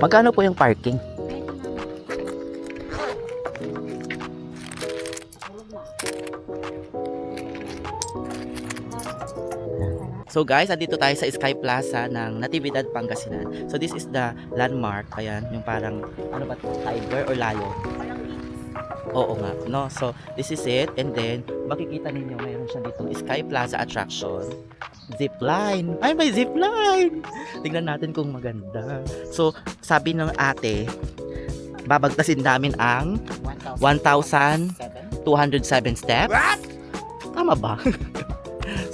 Magkano po yung parking? So guys, andito tayo sa Sky Plaza ng Natividad, Pangasinan. So this is the landmark. Ayan, yung parang, ano ba, tiger or lion? Oo nga, no? So this is it. And then, makikita ninyo, mayroon siya dito Sky Plaza attraction. Zipline. Ay, may zipline! Tingnan natin kung maganda. So, sabi ng ate, babagtasin namin ang 1,207 steps. Tama ba?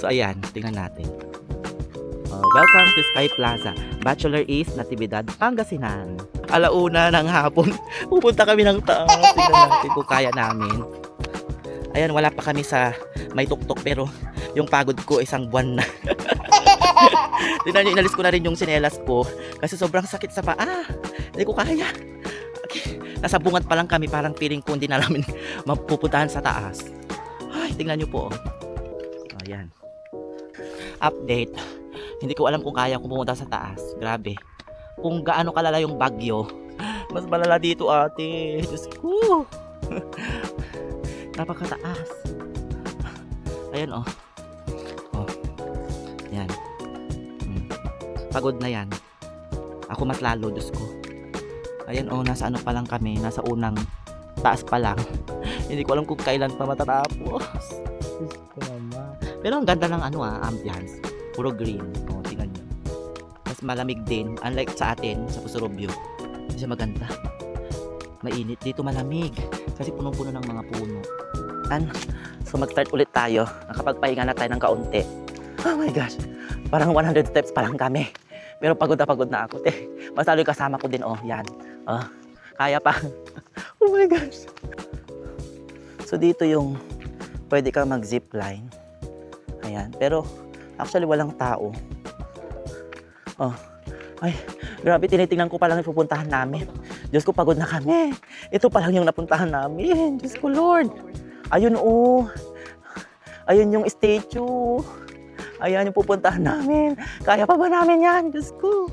So, ayan, tingnan natin. Welcome to Sky Plaza. Bachelor is Natividad, Pangasinan. Alauna ng hapon, pupunta kami ng taas. Tingnan natin kung kaya namin. Ayan, wala pa kami sa may tuktok pero yung pagod ko isang buwan na. Tingnan nyo, inalis ko na rin yung sinelas ko kasi sobrang sakit sa paa. Hindi ko kaya. Nasa bungad pa lang kami, parang feeling ko hindi na namin mapupuntahan sa taas. Ay, tingnan nyo po. Ayan. Update. Hindi ko alam kung kaya kung pumunta sa taas. Grabe. Kung gaano kalala yung bagyo. Mas malala dito, ate. Diyos ko. Napakataas. Ayan, oh. Oh. Yan. Pagod na yan. Ako mas lalo, Diyos ko. Ayan, oh. Nasa ano pa lang kami. Nasa unang taas pa lang. Hindi ko alam kung kailan pa matatapos. Diyos ko naman. Pero ang ganda ng ambience. Puro green. O, tingnan nyo. Mas malamig din. Unlike sa atin, sa Pusurubyo. Hindi siya maganda. Mainit. Dito malamig. Kasi punong-puno ng mga puno. So, mag-start ulit tayo. Nakapagpahinga na tayo ng kaunti. Oh my gosh. Parang 100 steps pa lang kami. Pero pagod na ako. Mas lalo yung kasama ko din. Oh, yan. Oh, kaya pa. Oh my gosh. So, dito yung pwede kang mag-zipline. Ayan. Pero, actually, walang tao. Oh. Ay, grabe, tinitingnan ko pa lang yung pupuntahan namin. Diyos ko, pagod na kami. Ito pa lang yung napuntahan namin. Diyos ko, Lord. Ayun, oh. Ayun yung statue. Ayan yung pupuntahan namin. Kaya pa ba namin yan? Diyos ko.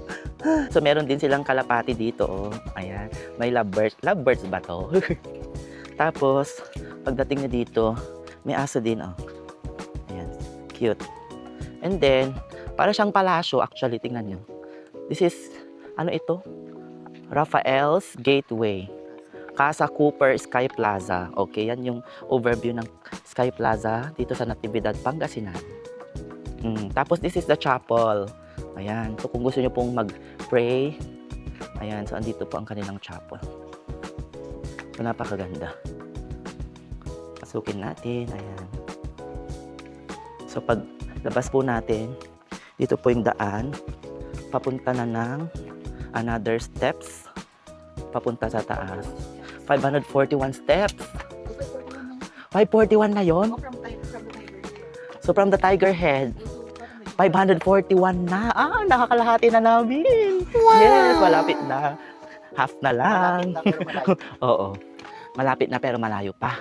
So, meron din silang kalapati dito, oh. Ayan. May lovebirds. Lovebirds ba to? Tapos, pagdating niya dito, may aso din, oh. Ayan. Cute. And then, para siyang palasyo, actually, tingnan nyo. This is, ano ito? Rafael's Gateway. Casa Cooper Sky Plaza. Okay, yan yung overview ng Sky Plaza dito sa Natividad, Pangasinan. Tapos, this is the chapel. Ayan. So, kung gusto nyo pong mag-pray, ayan. So, andito po ang kanilang chapel. So, napakaganda. Pasukin natin. Ayan. So, pag labas po natin, dito po yung daan. Papunta na ng another steps. Papunta sa taas. 541 steps. 541 na yon. So, from the Tiger Head, 541 na. Nakakalahati na namin. Wow. Yes, malapit na. Half na lang. Oo. Malapit na pero malayo pa.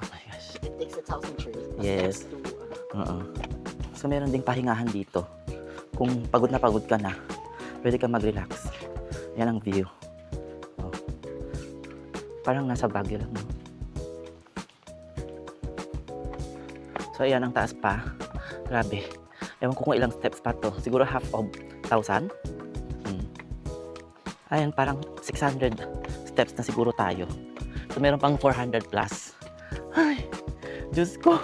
Oh my gosh. It takes 1,000 trees. Yes. So, meron ding pahingahan dito. Kung pagod na pagod ka na, pwede ka mag-relax. Yan ang view. Oh. Parang nasa Baguio lang, no? So, ayan ang taas pa. Grabe. Ewan ko kung ilang steps pa to. Siguro half of 1,000. Ayan, parang 600 steps na siguro tayo. So, meron pang 400 plus. Ay, Diyos ko.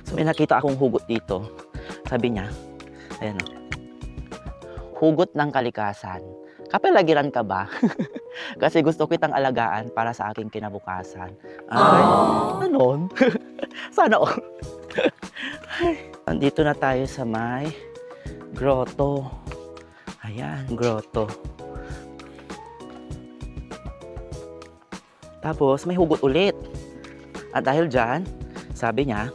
So, may nakita akong hugot dito. Sabi niya, ayan o. Hugot ng kalikasan. Kapalagiran ka ba? Kasi gusto kitang alagaan para sa aking kinabukasan. Ay, anon? Sana o. Andito na tayo sa may grotto. Ayan, grotto. Tapos, may hugot ulit. At dahil dyan, sabi niya,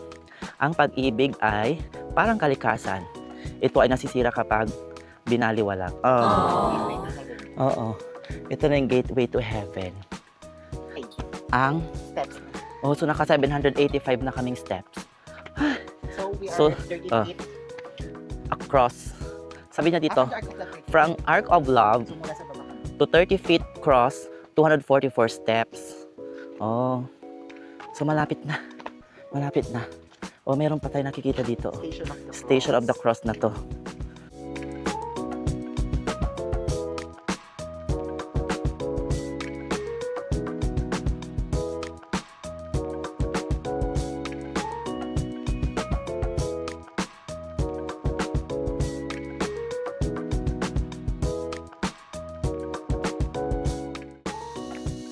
ang pag-ibig ay parang kalikasan. Ito ay nasisira kapag binaliwala. Oo. Ito na yung gateway to heaven. Ang Steps. so naka 785 na kaming steps. So, we are So, 38. across Sabi niya dito, After the Arc of Love, from Arc of Love so mula sa baba. to 30 feet cross, 244 steps. Oh. So malapit na. Malapit na. Oh, meron pa tayo nakikita dito. Station of the Cross. Station of the Cross na to.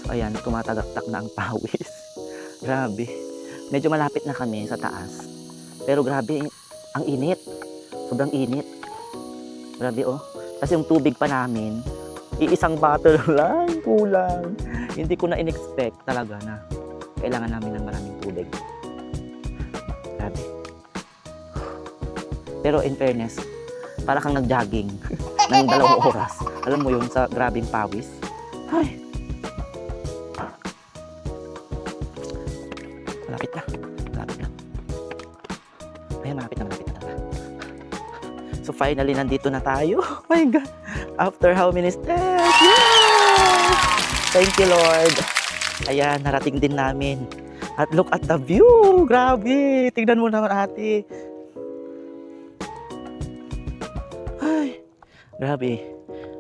So ayan, tumatagaktak na ang pawis. Grabe. Medyo malapit na kami sa taas. Pero grabe, ang init. Sobrang init. Grabe oh. Kasi yung tubig pa namin, iisang bottle lang, kulang. Hindi ko na in-expect talaga na kailangan namin ng maraming tubig. Grabe. Pero in fairness, para kang nag-jogging ng 2 oras. Alam mo yun, sa grabing pawis. Ay. Malapit na. Malapit na. Ayan, malapit na talaga. So finally, nandito na tayo. Oh my God. After how many steps? Yay! Thank you, Lord. Ayan, narating din namin. At look at the view. Grabe. Tingnan mo naman, ate. Ay, grabe.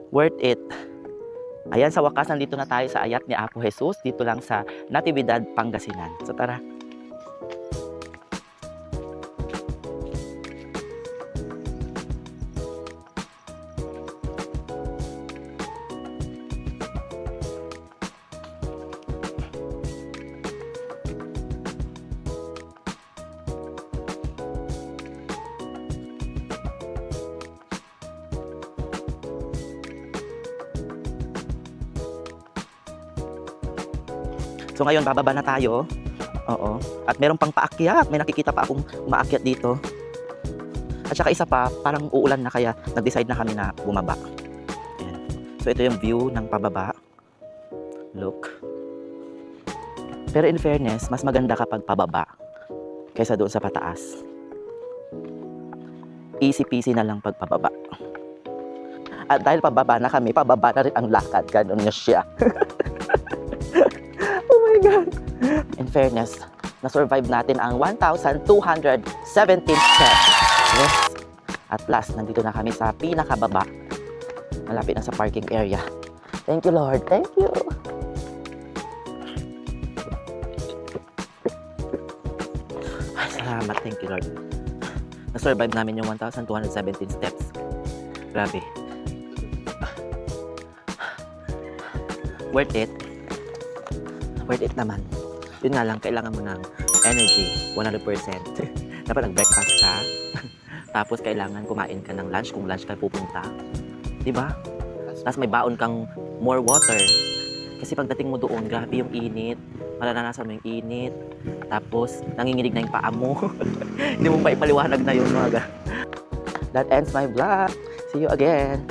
Worth it. Ayan, sa wakas, nandito na tayo sa Ayat ni Apo Jesus. Dito lang sa Natividad, Pangasinan. So tara. So ngayon, bababa na tayo. Oo. At meron pang paakyat. May nakikita pa akong umaakyat dito. At saka isa pa, parang uulan na kaya nag-decide na kami na bumaba. Ayan. So ito yung view ng pababa. Look. Pero in fairness, mas maganda kapag pababa kaysa doon sa pataas. Easy peasy na lang pag pababa. At dahil pababa na kami, pababa na rin ang lakad. Ganun niya siya. Oh my God! In fairness, na-survive natin ang 1,217 steps. Yes! At last, nandito na kami sa pinakababa. Malapit na sa parking area. Thank you, Lord. Thank you! Ay, salamat. Thank you, Lord. Na-survive namin yung 1,217 steps. Grabe. Worth it. Worth it naman. Yun nga lang, kailangan mo ng energy, 100%. Dapat nag-breakfast ka. Tapos kailangan kumain ka ng lunch kung lunch ka pupunta. Diba? Tapos may baon kang more water. Kasi pagdating mo doon, grabe yung init. Mararanasan mo yung init. Tapos, nanginginig na yung paa mo. Hindi mo pa ipaliwanag na yun. That ends my vlog. See you again.